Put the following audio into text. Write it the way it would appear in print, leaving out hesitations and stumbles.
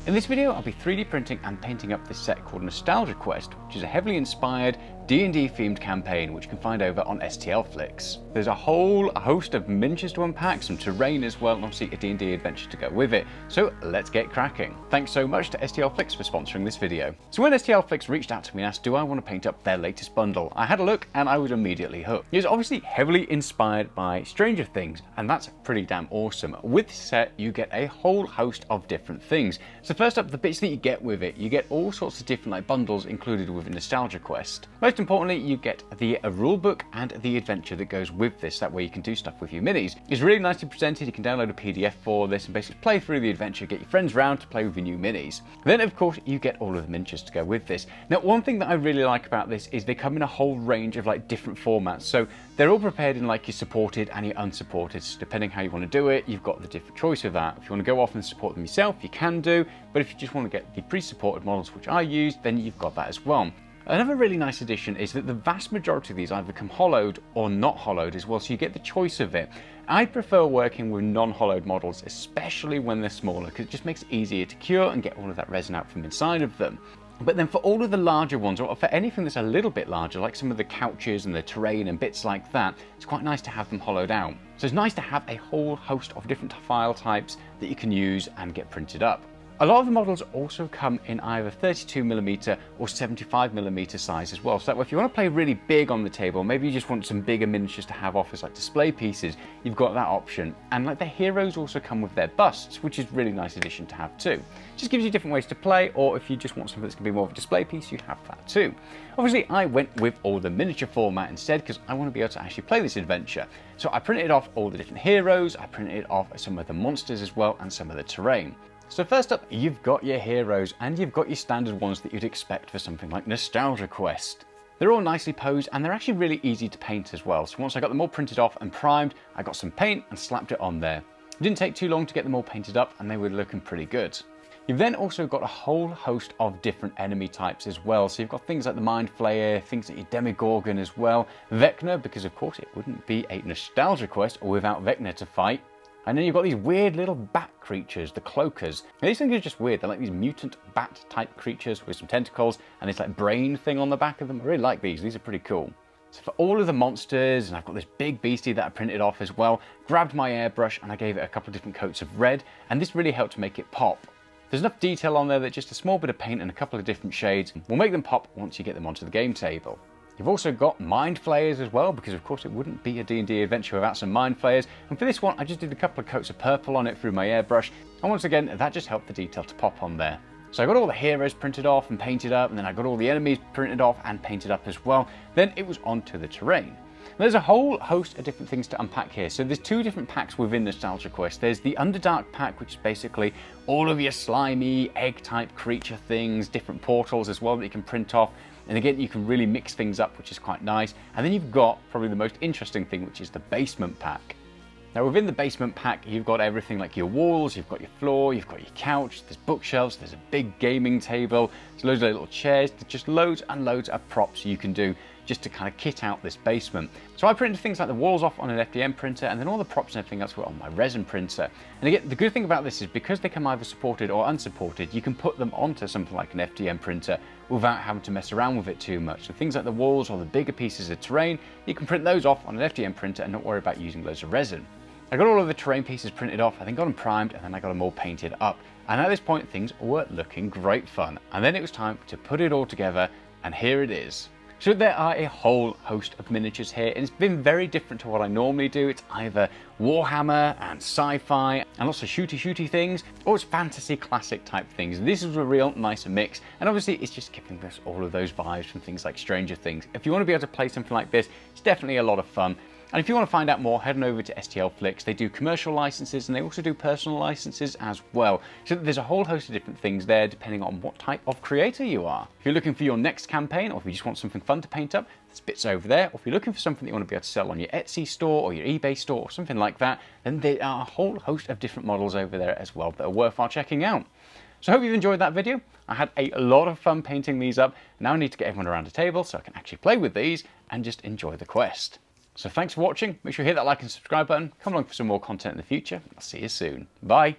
In this video, I'll be 3D printing and painting up this set called Nostalgia Quest, which is a heavily inspired D&D themed campaign which you can find over on STLFlix. There's a whole host of miniatures to unpack, some terrain as well, and obviously a D&D adventure to go with it. So let's get cracking. Thanks so much to STLFlix for sponsoring this video. So when STLFlix reached out to me and asked, do I want to paint up their latest bundle? I had a look and I was immediately hooked. It's obviously heavily inspired by Stranger Things, and that's pretty damn awesome. With this set, you get a whole host of different things. So first up, the bits that you get with it, you get all sorts of different bundles included with Nostalgia Quest. Most importantly, you get the rulebook and the adventure that goes with this. That way you can do stuff with your minis. It's really nicely presented. You can download a PDF for this and basically play through the adventure, get your friends round to play with your new minis. Then of course you get all of the miniatures to go with this. Now one thing that I really like about this is they come in a whole range of different formats. So they're all prepared in your supported and your unsupported. So depending how you want to do it, you've got the different choice of that. If you want to go off and support them yourself, you can do. But if you just want to get the pre-supported models, which I use, then you've got that as well. Another really nice addition is that the vast majority of these either come hollowed or not hollowed as well, so you get the choice of it. I prefer working with non-hollowed models, especially when they're smaller, because it just makes it easier to cure and get all of that resin out from inside of them. But then for all of the larger ones, or for anything that's a little bit larger, like some of the couches and the terrain and bits like that, it's quite nice to have them hollowed out. So it's nice to have a whole host of different file types that you can use and get printed up. A lot of the models also come in either 32mm or 75mm size as well. So that way if you want to play really big on the table, maybe you just want some bigger miniatures to have off as display pieces, you've got that option. And the heroes also come with their busts, which is a really nice addition to have too. Just gives you different ways to play, or if you just want something that's going to be more of a display piece, you have that too. Obviously I went with all the miniature format instead because I want to be able to actually play this adventure. So I printed off all the different heroes, I printed off some of the monsters as well, and some of the terrain. So first up, you've got your heroes, and you've got your standard ones that you'd expect for something like Nostalgia Quest. They're all nicely posed, and they're actually really easy to paint as well. So once I got them all printed off and primed, I got some paint and slapped it on there. It didn't take too long to get them all painted up, and they were looking pretty good. You've then also got a whole host of different enemy types as well. So you've got things like the Mind Flayer, things like your Demogorgon as well, Vecna, because of course it wouldn't be a Nostalgia Quest without Vecna to fight. And then you've got these weird little bat creatures, the Cloakers. Now, these things are just weird. They're like these mutant bat type creatures with some tentacles and this brain thing on the back of them. I really like these. These are pretty cool. So for all of the monsters, and I've got this big beastie that I printed off as well, grabbed my airbrush and I gave it a couple of different coats of red, and this really helped to make it pop. There's enough detail on there that just a small bit of paint and a couple of different shades will make them pop once you get them onto the game table. You've also got Mind Flayers as well, because of course it wouldn't be a D&D adventure without some Mind Flayers. And for this one, I just did a couple of coats of purple on it through my airbrush. And once again, that just helped the detail to pop on there. So I got all the heroes printed off and painted up, and then I got all the enemies printed off and painted up as well. Then it was onto the terrain. There's a whole host of different things to unpack here. So there's two different packs within Nostalgia Quest. There's the Underdark pack, which is basically all of your slimy, egg-type creature things, different portals as well that you can print off. And again, you can really mix things up, which is quite nice. And then you've got probably the most interesting thing, which is the Basement pack. Now within the Basement pack, you've got everything like your walls, you've got your floor, you've got your couch, there's bookshelves, there's a big gaming table, there's loads of little chairs, there's just loads and loads of props you can do just to kit out this basement. So I printed things like the walls off on an FDM printer, and then all the props and everything else were on my resin printer. And again, the good thing about this is because they come either supported or unsupported, you can put them onto something like an FDM printer without having to mess around with it too much. So things like the walls or the bigger pieces of terrain, you can print those off on an FDM printer and not worry about using loads of resin. I got all of the terrain pieces printed off, I then got them primed, and then I got them all painted up. And at this point, things were looking great fun. And then it was time to put it all together, and here it is. So there are a whole host of miniatures here, and it's been very different to what I normally do. It's either Warhammer and sci-fi and lots of shooty things, or it's fantasy classic type things. This is a real nice mix, and obviously it's just giving us all of those vibes from things like Stranger Things. If you want to be able to play something like this, it's definitely a lot of fun. And if you want to find out more, head on over to STLFlix. They do commercial licenses and they also do personal licenses as well. So there's a whole host of different things there depending on what type of creator you are. If you're looking for your next campaign, or if you just want something fun to paint up, there's bits over there. Or if you're looking for something that you want to be able to sell on your Etsy store or your eBay store or something like that, then there are a whole host of different models over there as well that are worthwhile checking out. So I hope you've enjoyed that video. I had a lot of fun painting these up. Now I need to get everyone around a table so I can actually play with these and just enjoy the quest. So thanks for watching. Make sure you hit that like and subscribe button. Come along for some more content in the future. I'll see you soon. Bye.